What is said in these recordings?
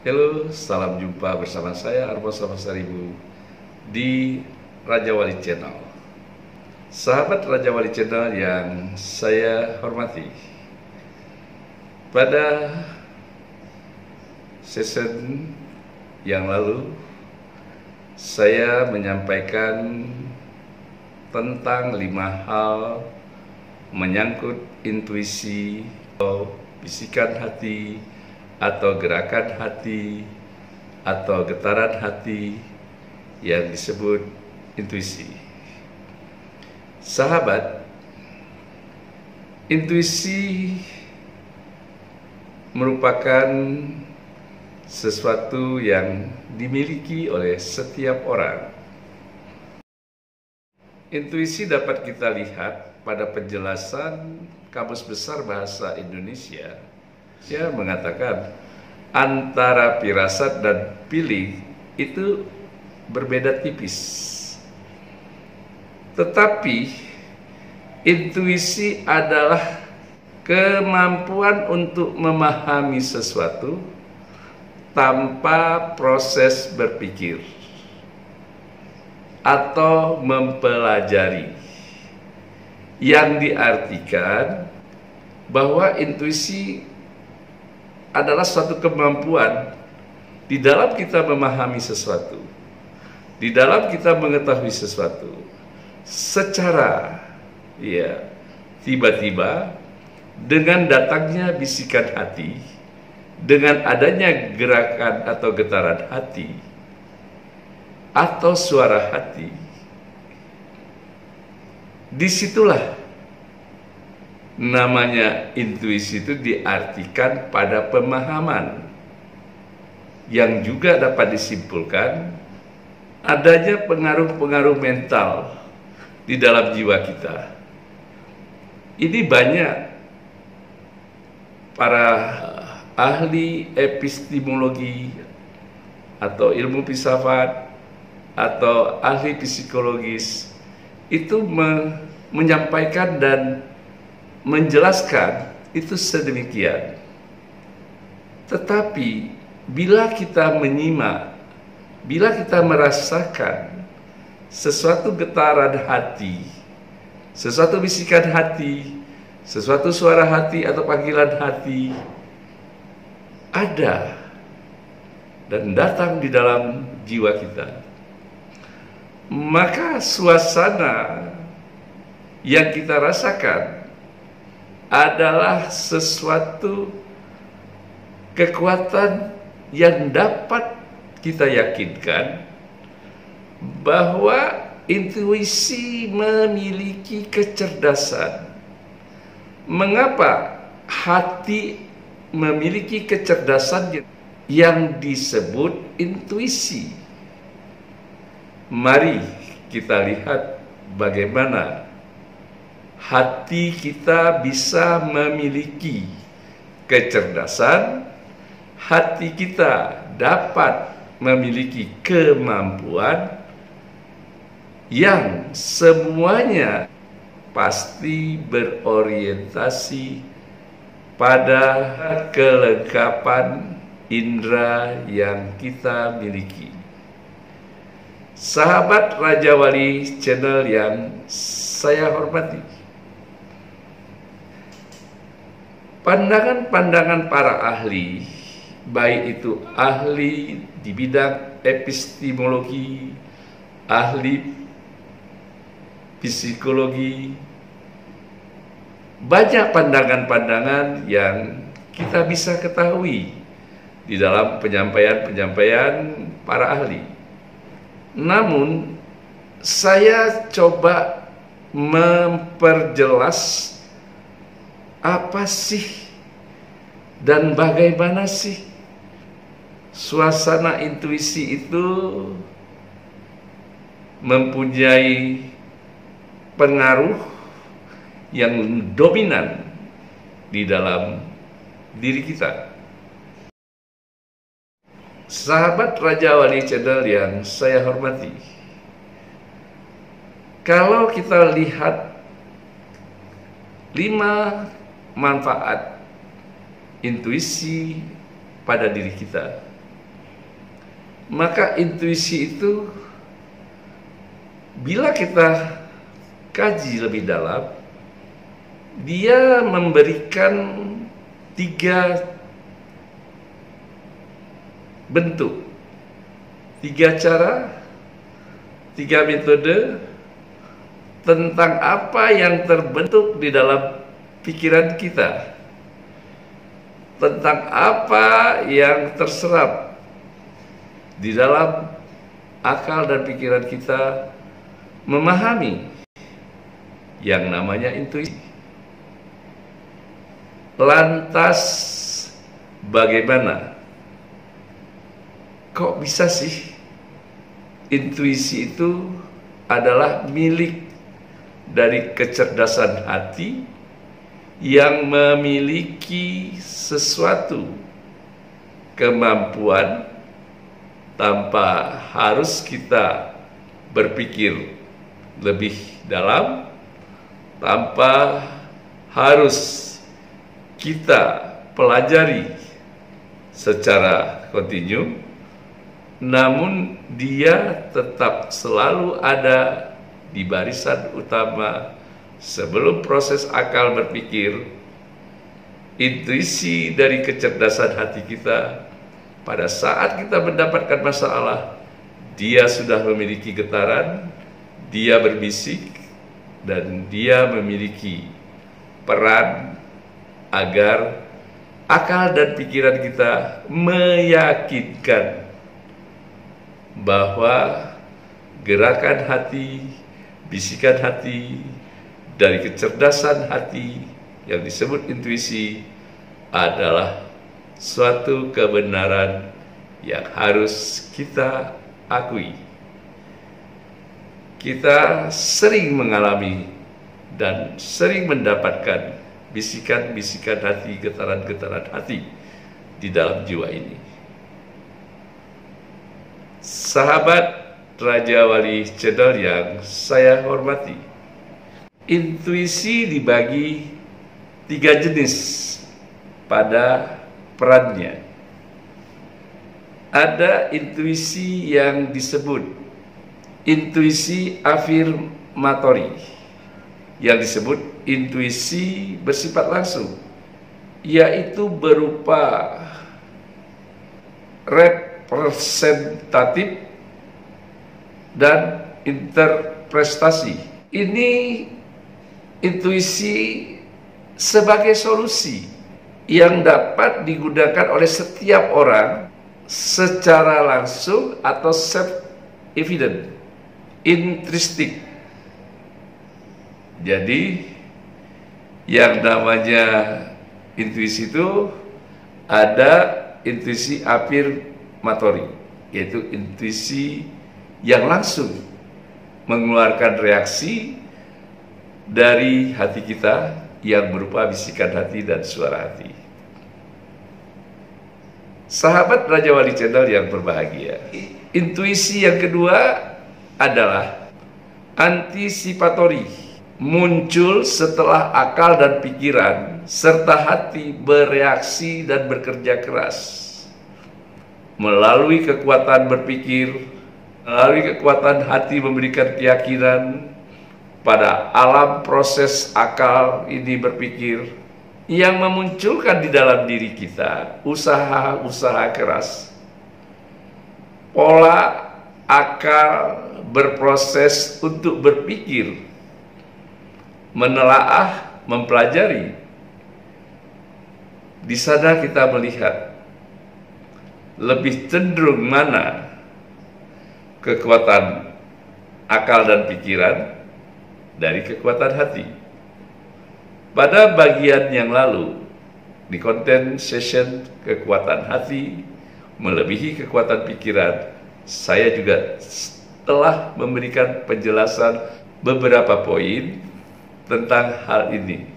Halo, salam jumpa bersama saya Arbo Samasaribu di Raja Wali Channel. Sahabat Raja Wali Channel yang saya hormati, pada season yang lalu saya menyampaikan tentang 5 hal menyangkut intuisi atau bisikan hati atau gerakan hati atau getaran hati yang disebut intuisi. Sahabat, intuisi merupakan sesuatu yang dimiliki oleh setiap orang. Intuisi dapat kita lihat pada penjelasan Kamus Besar Bahasa Indonesia. Dia mengatakan antara firasat dan feeling itu berbeda tipis. Tetapi intuisi adalah kemampuan untuk memahami sesuatu tanpa proses berpikir atau mempelajari, yang diartikan bahwa intuisi adalah suatu kemampuan di dalam kita memahami sesuatu, di dalam kita mengetahui sesuatu secara tiba-tiba, dengan datangnya bisikan hati, dengan adanya gerakan atau getaran hati atau suara hati. Disitulah namanya intuisi itu diartikan pada pemahaman, yang juga dapat disimpulkan adanya pengaruh-pengaruh mental di dalam jiwa kita. Ini banyak para ahli epistemologi atau ilmu filsafat atau ahli psikologis itu menyampaikan dan menjelaskan itu sedemikian. Tetapi bila kita menyimak, bila kita merasakan sesuatu getaran hati, sesuatu bisikan hati, sesuatu suara hati atau panggilan hati ada dan datang di dalam jiwa kita, maka suasana yang kita rasakan adalah sesuatu kekuatan yang dapat kita yakinkan bahwa intuisi memiliki kecerdasan. Mengapa hati memiliki kecerdasan yang disebut intuisi? Mari kita lihat bagaimana hati kita bisa memiliki kecerdasan, hati kita dapat memiliki kemampuan yang semuanya pasti berorientasi pada kelengkapan indera yang kita miliki. Sahabat Raja Wali Channel yang saya hormati, pandangan-pandangan para ahli, baik itu ahli di bidang epistemologi, ahli psikologi, banyak pandangan-pandangan yang kita bisa ketahui di dalam penyampaian-penyampaian para ahli. Namun saya coba memperjelas apa sih dan bagaimana sih suasana intuisi itu mempunyai pengaruh yang dominan di dalam diri kita. Sahabat Raja Wali Channel yang saya hormati, kalau kita lihat 5 manfaat intuisi pada diri kita, Maka intuisi itu bila kita kaji lebih dalam, dia memberikan 3 bentuk, 3 cara, 3 metode tentang apa yang terbentuk di dalam pikiran kita, tentang apa yang terserap di dalam akal dan pikiran kita memahami yang namanya intuisi. Lantas bagaimana? Kok bisa sih intuisi itu adalah milik dari kecerdasan hati yang memiliki sesuatu kemampuan tanpa harus kita berpikir lebih dalam, tanpa harus kita pelajari secara kontinu, namun dia tetap selalu ada di barisan utama sebelum proses akal berpikir. Intuisi dari kecerdasan hati kita, pada saat kita mendapatkan masalah, dia sudah memiliki getaran, dia berbisik, dan dia memiliki peran agar akal dan pikiran kita meyakinkan bahwa gerakan hati, bisikan hati dari kecerdasan hati yang disebut intuisi adalah suatu kebenaran yang harus kita akui. Kita sering mengalami dan sering mendapatkan bisikan-bisikan hati, getaran-getaran hati di dalam jiwa ini. Sahabat Raja Wali Channel yang saya hormati, intuisi dibagi 3 jenis pada perannya. Ada intuisi yang disebut intuisi afirmatori, yang disebut intuisi bersifat langsung, yaitu berupa representatif dan interpretasi. Ini intuisi sebagai solusi yang dapat digunakan oleh setiap orang secara langsung atau self-evident, intristik. Jadi yang namanya intuisi itu ada intuisi afirmatori, yaitu intuisi yang langsung mengeluarkan reaksi dari hati kita yang berupa bisikan hati dan suara hati. Sahabat Raja Wali Channel yang berbahagia, intuisi yang kedua adalah antisipatori, muncul setelah akal dan pikiran serta hati bereaksi dan bekerja keras. Melalui kekuatan berpikir, melalui kekuatan hati memberikan keyakinan pada alam proses akal ini berpikir, yang memunculkan di dalam diri kita usaha-usaha keras. Pola akal berproses untuk berpikir, menelaah, mempelajari. Di sana kita melihat lebih cenderung mana kekuatan akal dan pikiran dari kekuatan hati. Pada bagian yang lalu, di konten session kekuatan hati melebihi kekuatan pikiran, saya juga telah memberikan penjelasan beberapa poin tentang hal ini.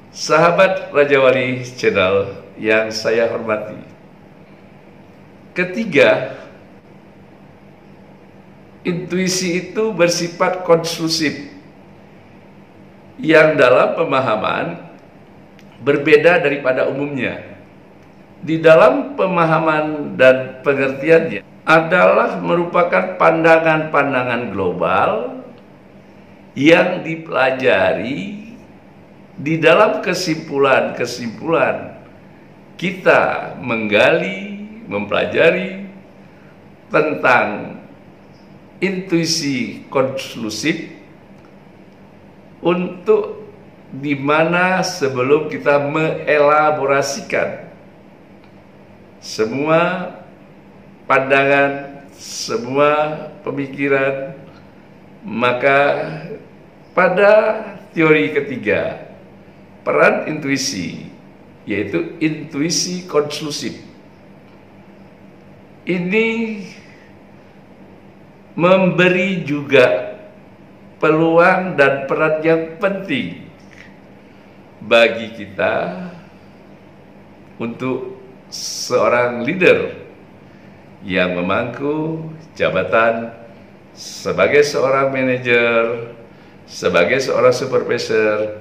Sahabat Raja Wali Channel yang saya hormati, ketiga, intuisi itu bersifat konstruktif, yang dalam pemahaman berbeda daripada umumnya. di dalam pemahaman dan pengertiannya adalah merupakan pandangan-pandangan global yang dipelajari di dalam kesimpulan-kesimpulan kita menggali, mempelajari tentang intuisi konklusif untuk di mana sebelum kita mengelaborasikan semua pandangan, semua pemikiran, maka pada teori ketiga, peran intuisi, yaitu intuisi konklusif, ini memberi juga peluang dan peran yang penting bagi kita untuk seorang leader yang memangku jabatan sebagai seorang manajer, sebagai seorang supervisor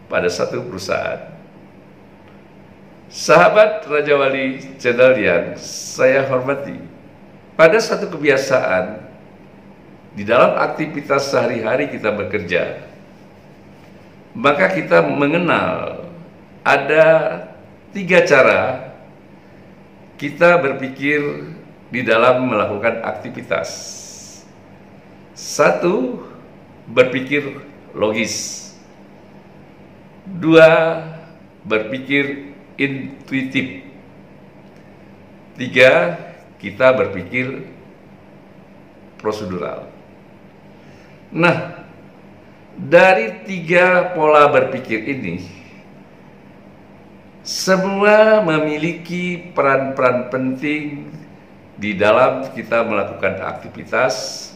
pada satu perusahaan. Sahabat Raja Wali Channel yang saya hormati, pada satu kebiasaan di dalam aktivitas sehari-hari kita bekerja, maka kita mengenal ada 3 cara kita berpikir di dalam melakukan aktivitas. 1, berpikir logis. 2, berpikir intuitif. 3, kita berpikir prosedural. Nah, dari 3 pola berpikir ini, semua memiliki peran-peran penting di dalam kita melakukan aktivitas,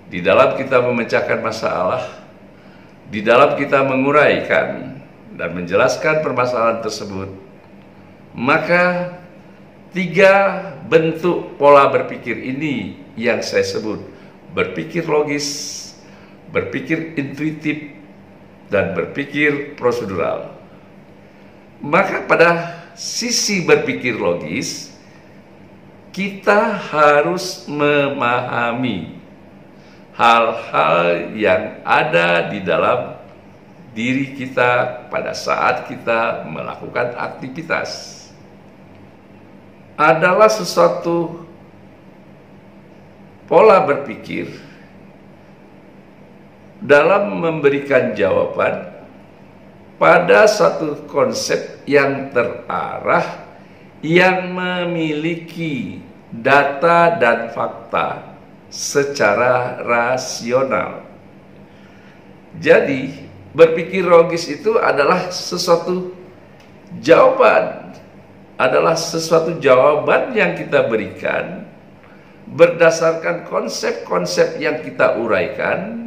di dalam kita memecahkan masalah, di dalam kita menguraikan dan menjelaskan permasalahan tersebut. Maka 3 bentuk pola berpikir ini yang saya sebut berpikir logis, berpikir intuitif, dan berpikir prosedural. Maka pada sisi berpikir logis, kita harus memahami hal-hal yang ada di dalam diri kita pada saat kita melakukan aktivitas. Adalah sesuatu pola berpikir dalam memberikan jawaban pada satu konsep yang terarah, yang memiliki data dan fakta secara rasional. Jadi, berpikir logis itu adalah sesuatu jawaban, yang kita berikan berdasarkan konsep-konsep yang kita uraikan,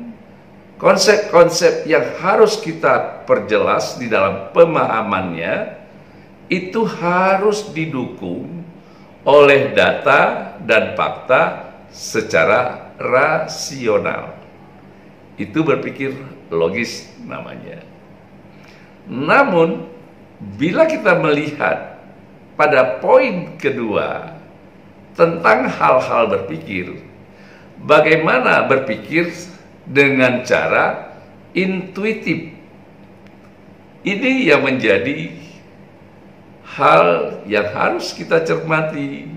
konsep-konsep yang harus kita perjelas di dalam pemahamannya, itu harus didukung oleh data dan fakta secara rasional. Itu berpikir logis namanya. Namun, bila kita melihat pada poin kedua tentang hal-hal berpikir, bagaimana berpikir dengan cara intuitif, ini yang menjadi hal yang harus kita cermati,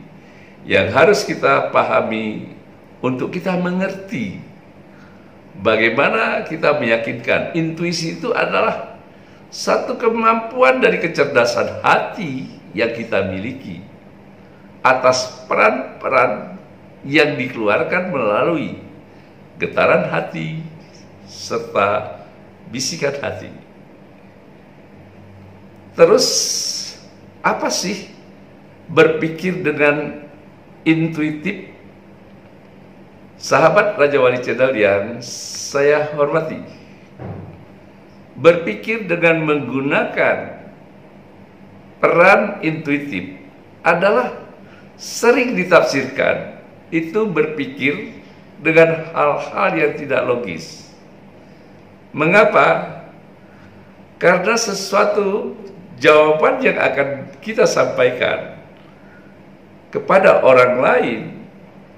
yang harus kita pahami untuk kita mengerti bagaimana kita meyakinkan intuisi itu adalah satu kemampuan dari kecerdasan hati yang kita miliki atas peran-peran yang dikeluarkan melalui getaran hati serta bisikan hati. Terus, apa sih berpikir dengan intuitif? Sahabat Raja Wali Channel yang saya hormati, berpikir dengan menggunakan peran intuitif adalah sering ditafsirkan itu berpikir dengan hal-hal yang tidak logis. Mengapa? Karena sesuatu jawaban yang akan kita sampaikan kepada orang lain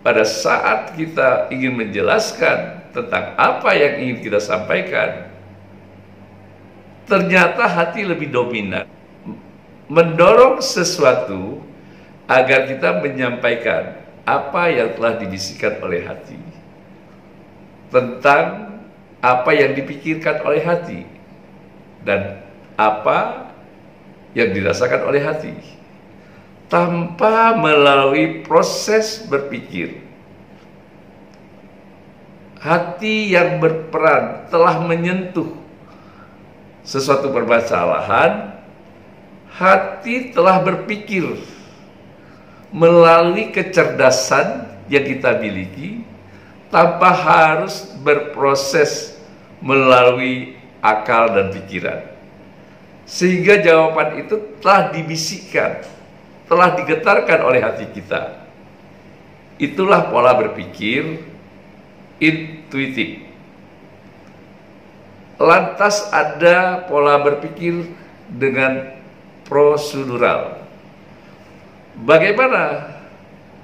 pada saat kita ingin menjelaskan tentang apa yang ingin kita sampaikan, ternyata hati lebih dominan, mendorong sesuatu agar kita menyampaikan apa yang telah dibisikkan oleh hati, tentang apa yang dipikirkan oleh hati, dan apa yang dirasakan oleh hati, tanpa melalui proses berpikir. Hati yang berperan telah menyentuh sesuatu permasalahan, hati telah berpikir melalui kecerdasan yang kita miliki tanpa harus berproses melalui akal dan pikiran. Sehingga jawaban itu telah dibisikkan, telah digetarkan oleh hati kita. Itulah pola berpikir intuitif. Lantas ada pola berpikir dengan prosedural. Bagaimana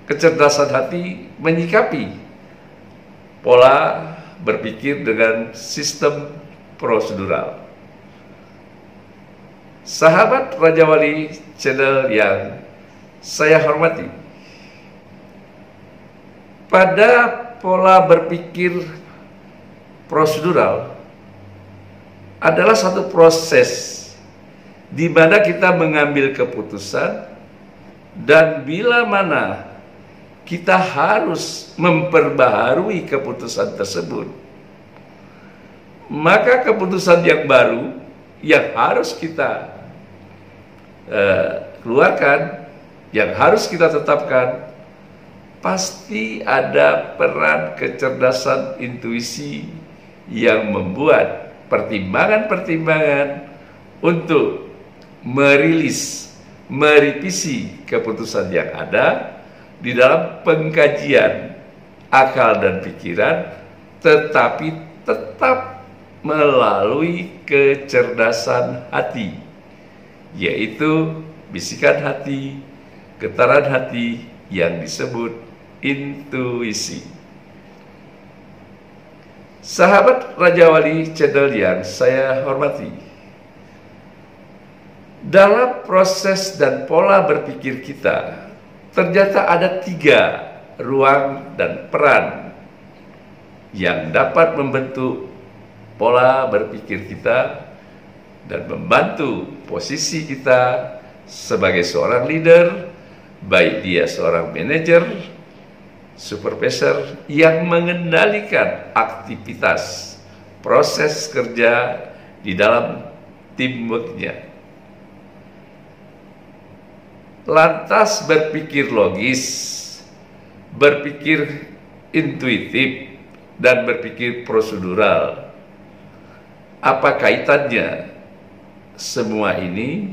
kecerdasan hati menyikapi pola berpikir dengan sistem prosedural? Sahabat Raja Wali channel yang saya hormati, pada pola berpikir prosedural adalah satu proses di mana kita mengambil keputusan, dan bila mana kita harus memperbaharui keputusan tersebut, maka keputusan yang baru yang harus kita keluarkan, yang harus kita tetapkan, pasti ada peran kecerdasan intuisi yang membuat pertimbangan-pertimbangan untuk merilis, merevisi keputusan yang ada di dalam pengkajian akal dan pikiran, tetapi tetap melalui kecerdasan hati, yaitu bisikan hati, getaran hati yang disebut intuisi. Sahabat Raja Wali channel yang saya hormati, dalam proses dan pola berpikir kita, ternyata ada 3 ruang dan peran yang dapat membentuk pola berpikir kita dan membantu posisi kita sebagai seorang leader, baik dia seorang manajer, supervisor yang mengendalikan aktivitas proses kerja di dalam teamwork-nya. Lantas berpikir logis, berpikir intuitif, dan berpikir prosedural. Apa kaitannya semua ini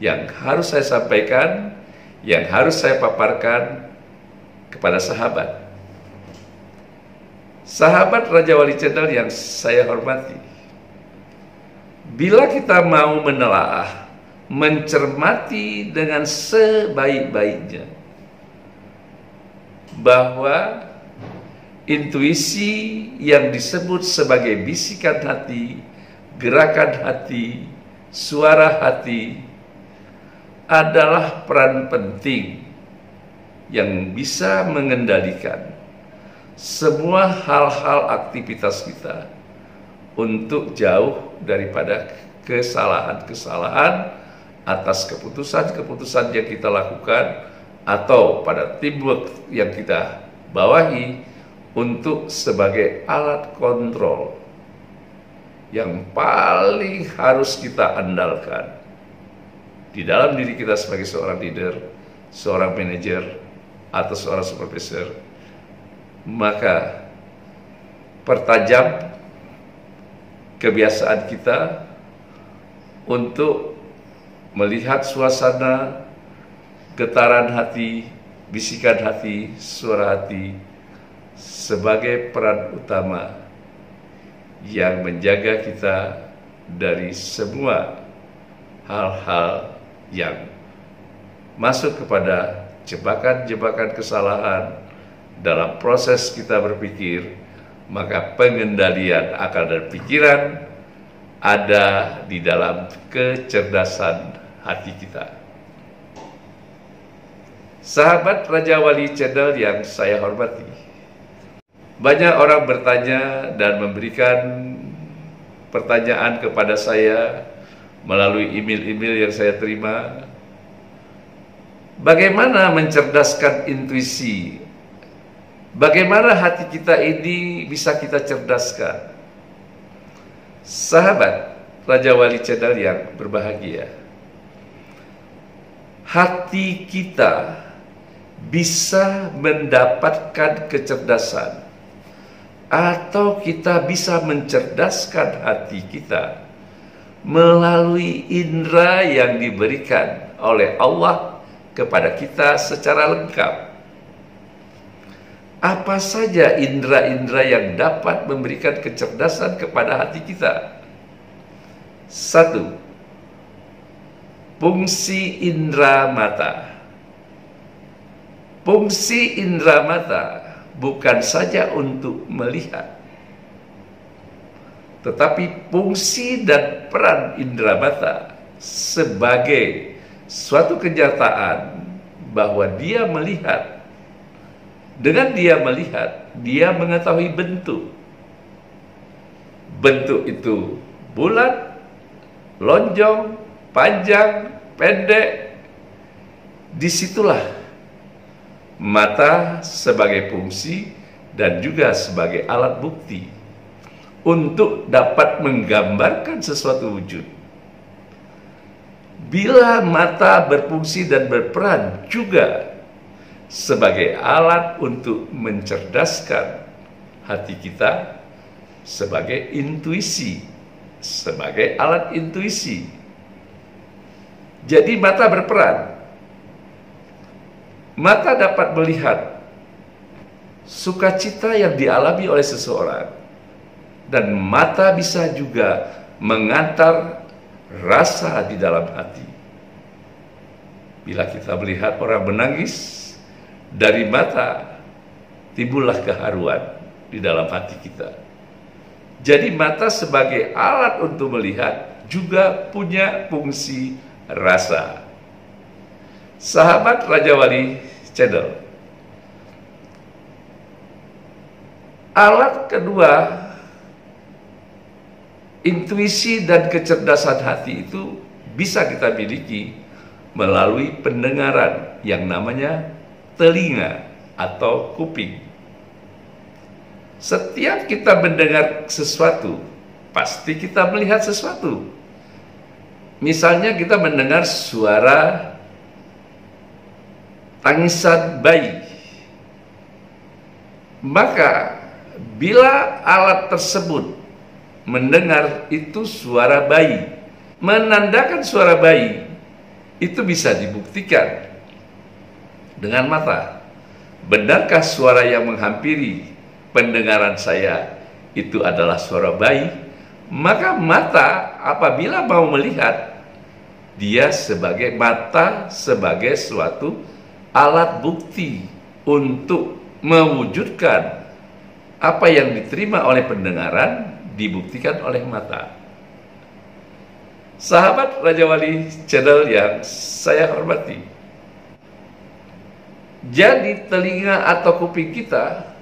yang harus saya sampaikan, yang harus saya paparkan kepada sahabat? Sahabat Raja Wali channel yang saya hormati, bila kita mau menelaah, mencermati dengan sebaik-baiknya bahwa intuisi yang disebut sebagai bisikan hati, gerakan hati, suara hati adalah peran penting yang bisa mengendalikan semua hal-hal aktivitas kita untuk jauh daripada kesalahan-kesalahan atas keputusan-keputusan yang kita lakukan atau pada teamwork yang kita bawahi untuk sebagai alat kontrol yang paling harus kita andalkan di dalam diri kita sebagai seorang leader, seorang manajer, atau seorang supervisor. Maka pertajam kebiasaan kita untuk melihat suasana, getaran hati, bisikan hati, suara hati sebagai peran utama yang menjaga kita dari semua hal-hal yang masuk kepada jebakan-jebakan kesalahan dalam proses kita berpikir, maka pengendalian akal dan pikiran ada di dalam kecerdasan hati kita. Sahabat Raja Wali Channel yang saya hormati, banyak orang bertanya dan memberikan pertanyaan kepada saya melalui email-email yang saya terima. Bagaimana mencerdaskan intuisi? Bagaimana hati kita ini bisa kita cerdaskan? Sahabat Raja Wali Channel yang berbahagia, hati kita bisa mendapatkan kecerdasan, atau kita bisa mencerdaskan hati kita melalui indera yang diberikan oleh Allah kepada kita secara lengkap. Apa saja indera-indera yang dapat memberikan kecerdasan kepada hati kita? 1. Fungsi indera mata. Fungsi indera mata bukan saja untuk melihat, tetapi fungsi dan peran indera mata sebagai suatu kenyataan bahwa dia melihat. Dengan dia melihat, dia mengetahui bentuk. Bentuk itu bulat, lonjong, panjang, pendek. Disitulah mata sebagai fungsi dan juga sebagai alat bukti untuk dapat menggambarkan sesuatu wujud. Bila mata berfungsi dan berperan juga sebagai alat untuk mencerdaskan hati kita, sebagai intuisi, sebagai alat intuisi. Jadi mata berperan. Mata dapat melihat sukacita yang dialami oleh seseorang, dan mata bisa juga mengantar rasa di dalam hati. Bila kita melihat orang menangis, dari mata timbullah keharuan di dalam hati kita. Jadi mata sebagai alat untuk melihat juga punya fungsi rasa. Sahabat Raja Wali Channel, alat kedua intuisi dan kecerdasan hati itu bisa kita miliki melalui pendengaran yang namanya telinga atau kuping. Setiap kita mendengar sesuatu, pasti kita melihat sesuatu. Misalnya kita mendengar suara tangisan bayi, maka bila alat tersebut mendengar itu suara bayi, menandakan suara bayi, itu bisa dibuktikan dengan mata. Benarkah suara yang menghampiri pendengaran saya itu adalah suara bayi? Maka mata apabila mau melihat, dia sebagai mata sebagai suatu alat bukti untuk mewujudkan apa yang diterima oleh pendengaran dibuktikan oleh mata. Sahabat Raja Wali Channel yang saya hormati, jadi telinga atau kuping kita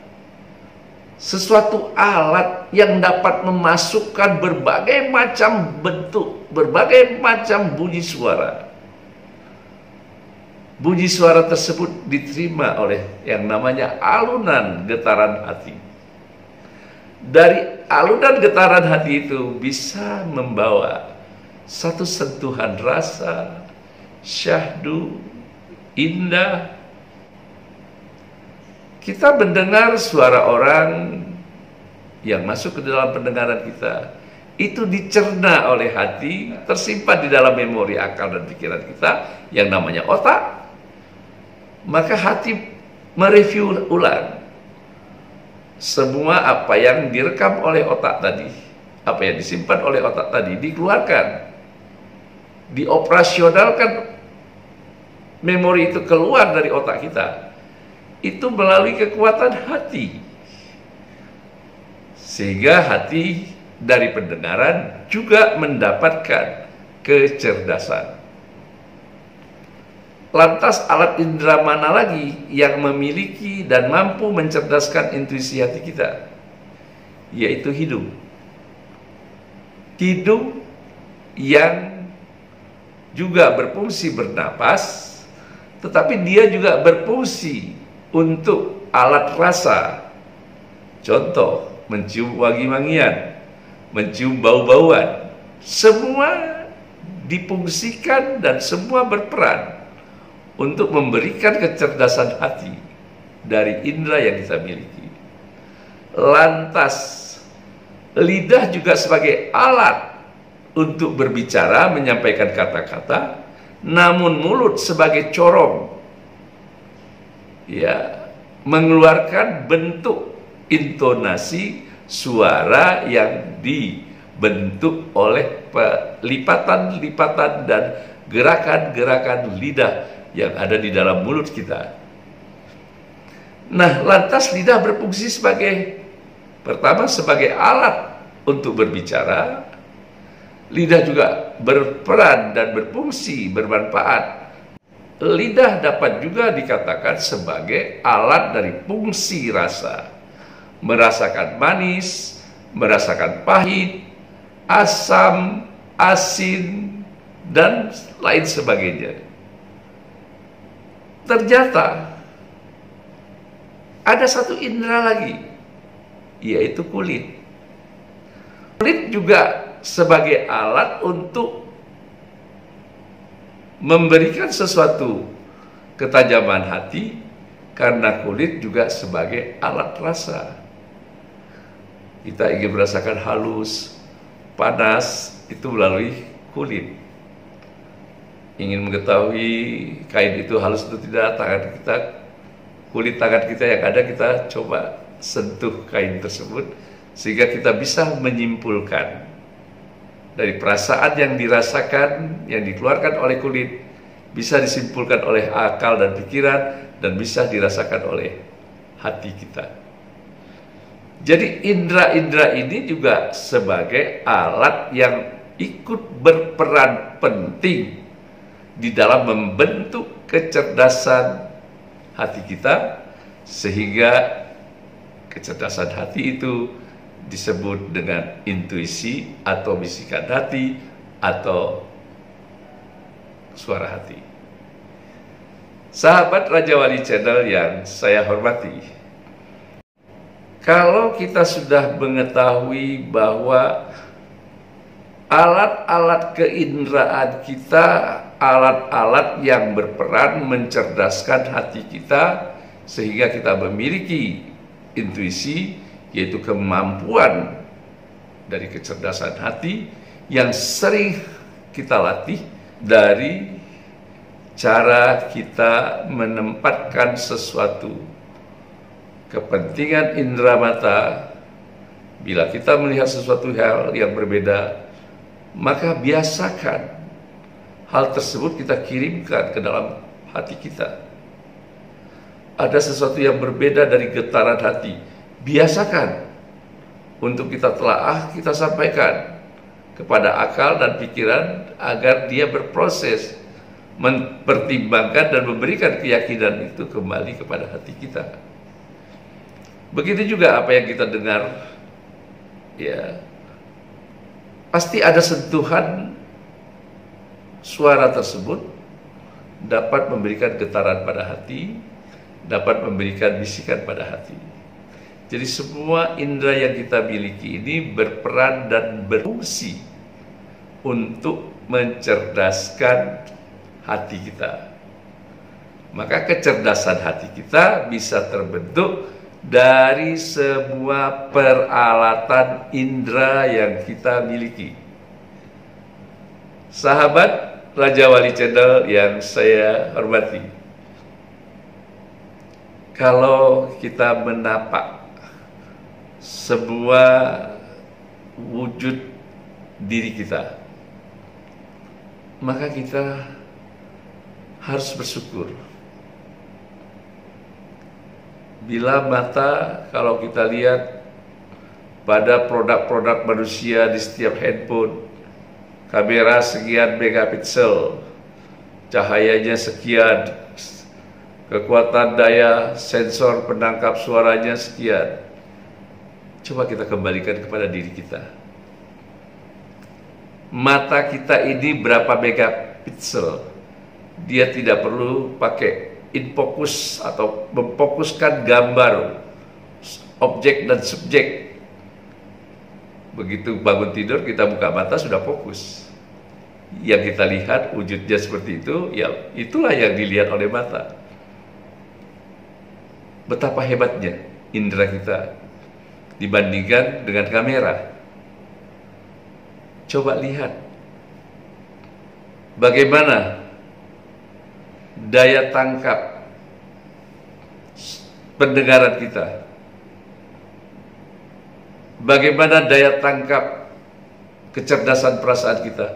sesuatu alat yang dapat memasukkan berbagai macam bentuk, berbagai macam bunyi suara. Bunyi suara tersebut diterima oleh yang namanya alunan getaran hati. Dari alunan getaran hati itu bisa membawa satu sentuhan rasa, syahdu, indah. Kita mendengar suara orang yang masuk ke dalam pendengaran kita, itu dicerna oleh hati, tersimpan di dalam memori akal dan pikiran kita yang namanya otak. Maka hati mereview ulang semua apa yang direkam oleh otak tadi, apa yang disimpan oleh otak tadi, dikeluarkan, dioperasionalkan memori itu keluar dari otak kita, itu melalui kekuatan hati. Sehingga hati dari pendengaran juga mendapatkan kecerdasan. Lantas alat indera mana lagi yang memiliki dan mampu mencerdaskan intuisi hati kita? Yaitu hidung. Hidung yang juga berfungsi bernapas, tetapi dia juga berfungsi untuk alat rasa. Contoh, mencium wangi-wangian, mencium bau-bauan. Semua difungsikan dan semua berperan untuk memberikan kecerdasan hati dari indera yang kita miliki. Lantas, lidah juga sebagai alat untuk berbicara, menyampaikan kata-kata, namun mulut sebagai corong, ya, mengeluarkan bentuk intonasi suara yang dibentuk oleh lipatan-lipatan dan gerakan-gerakan lidah yang ada di dalam mulut kita. Nah, lantas lidah berfungsi sebagai, pertama, sebagai alat untuk berbicara. Lidah juga berperan dan berfungsi, bermanfaat. Lidah dapat juga dikatakan sebagai alat dari fungsi rasa. Merasakan manis, merasakan pahit, asam, asin, dan lain sebagainya. Ternyata ada satu indera lagi, yaitu kulit. Kulit juga sebagai alat untuk memberikan sesuatu ketajaman hati, karena kulit juga sebagai alat rasa. Kita ingin merasakan halus, panas, itu melalui kulit. Ingin mengetahui kain itu halus atau tidak, kulit tangan kita yang ada, kita coba sentuh kain tersebut, sehingga kita bisa menyimpulkan dari perasaan yang dirasakan, yang dikeluarkan oleh kulit, bisa disimpulkan oleh akal dan pikiran, dan bisa dirasakan oleh hati kita. Jadi indera-indera ini juga sebagai alat yang ikut berperan penting di dalam membentuk kecerdasan hati kita, sehingga kecerdasan hati itu disebut dengan intuisi atau bisikan hati atau suara hati. Sahabat Raja Wali Channel yang saya hormati, kalau kita sudah mengetahui bahwa alat-alat keinderaan kita, alat-alat yang berperan mencerdaskan hati kita sehingga kita memiliki intuisi, yaitu kemampuan dari kecerdasan hati yang sering kita latih dari cara kita menempatkan sesuatu. Kepentingan indera mata, bila kita melihat sesuatu hal yang berbeda, maka biasakan hal tersebut kita kirimkan ke dalam hati kita. Ada sesuatu yang berbeda dari getaran hati, biasakan untuk kita telaah, kita sampaikan kepada akal dan pikiran agar dia berproses, mempertimbangkan dan memberikan keyakinan itu kembali kepada hati kita. Begitu juga apa yang kita dengar, ya, pasti ada sentuhan suara tersebut dapat memberikan getaran pada hati, dapat memberikan bisikan pada hati. Jadi semua indera yang kita miliki ini berperan dan berfungsi untuk mencerdaskan hati kita. Maka kecerdasan hati kita bisa terbentuk dari semua peralatan indera yang kita miliki. Sahabat Raja Wali Channel yang saya hormati, kalau kita menapak sebuah wujud diri kita, maka kita harus bersyukur. Bila mata, kalau kita lihat pada produk-produk manusia di setiap handphone, kamera sekian megapiksel, cahayanya sekian, kekuatan daya sensor penangkap suaranya sekian. Coba kita kembalikan kepada diri kita. Mata kita ini berapa megapiksel? Dia tidak perlu pakai in focus atau memfokuskan gambar objek dan subjek. Begitu bangun tidur kita buka mata sudah fokus. Yang kita lihat wujudnya seperti itu, ya itulah yang dilihat oleh mata. Betapa hebatnya indera kita dibandingkan dengan kamera. Coba lihat bagaimana daya tangkap pendengaran kita, bagaimana daya tangkap kecerdasan perasaan kita.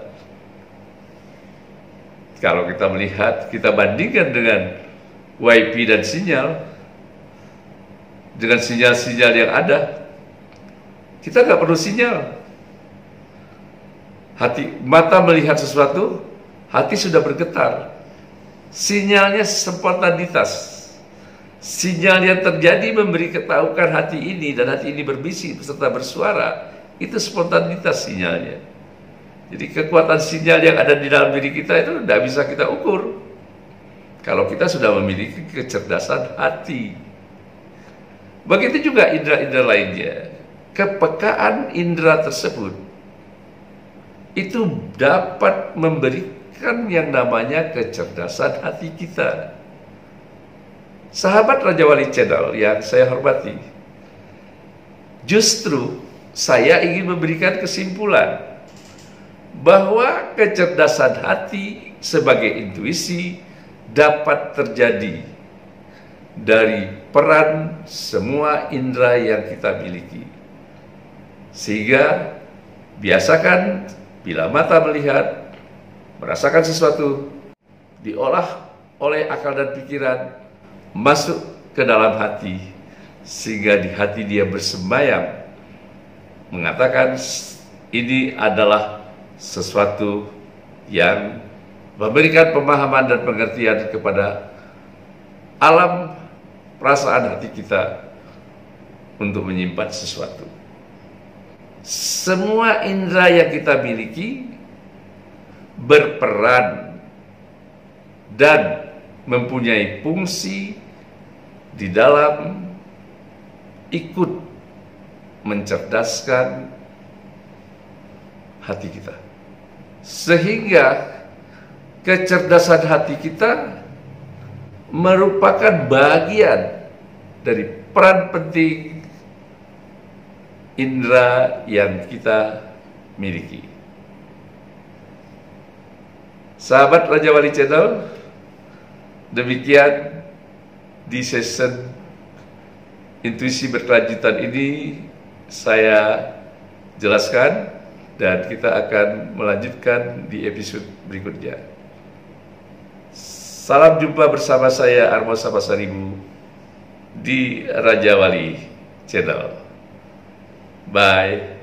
Kalau kita melihat, kita bandingkan dengan WiFi dan sinyal, dengan sinyal-sinyal yang ada, kita nggak perlu sinyal. Mata melihat sesuatu, hati sudah bergetar. Sinyalnya spontanitas. Sinyal yang terjadi memberi ketahukan hati ini, dan hati ini berbisik serta bersuara, itu spontanitas sinyalnya. Jadi kekuatan sinyal yang ada di dalam diri kita itu tidak bisa kita ukur kalau kita sudah memiliki kecerdasan hati. Begitu juga indera-indera lainnya. Kepekaan indera tersebut itu dapat memberikan yang namanya kecerdasan hati kita. Sahabat Raja Wali Channel yang saya hormati, justru saya ingin memberikan kesimpulan bahwa kecerdasan hati sebagai intuisi dapat terjadi dari peran semua indera yang kita miliki. Sehingga biasakan bila mata melihat, merasakan sesuatu, diolah oleh akal dan pikiran, masuk ke dalam hati, sehingga di hati dia bersembayang, mengatakan ini adalah sesuatu yang memberikan pemahaman dan pengertian kepada alam perasaan hati kita untuk menyimpan sesuatu. Semua indera yang kita miliki berperan dan mempunyai fungsi di dalam ikut mencerdaskan hati kita. Sehingga kecerdasan hati kita merupakan bagian dari peran penting indera yang kita miliki. Sahabat Raja Wali Channel, demikian di session intuisi berkelanjutan ini saya jelaskan, dan kita akan melanjutkan di episode berikutnya. Salam jumpa bersama saya Armo Sapasaribu di Raja Wali Channel. Bye.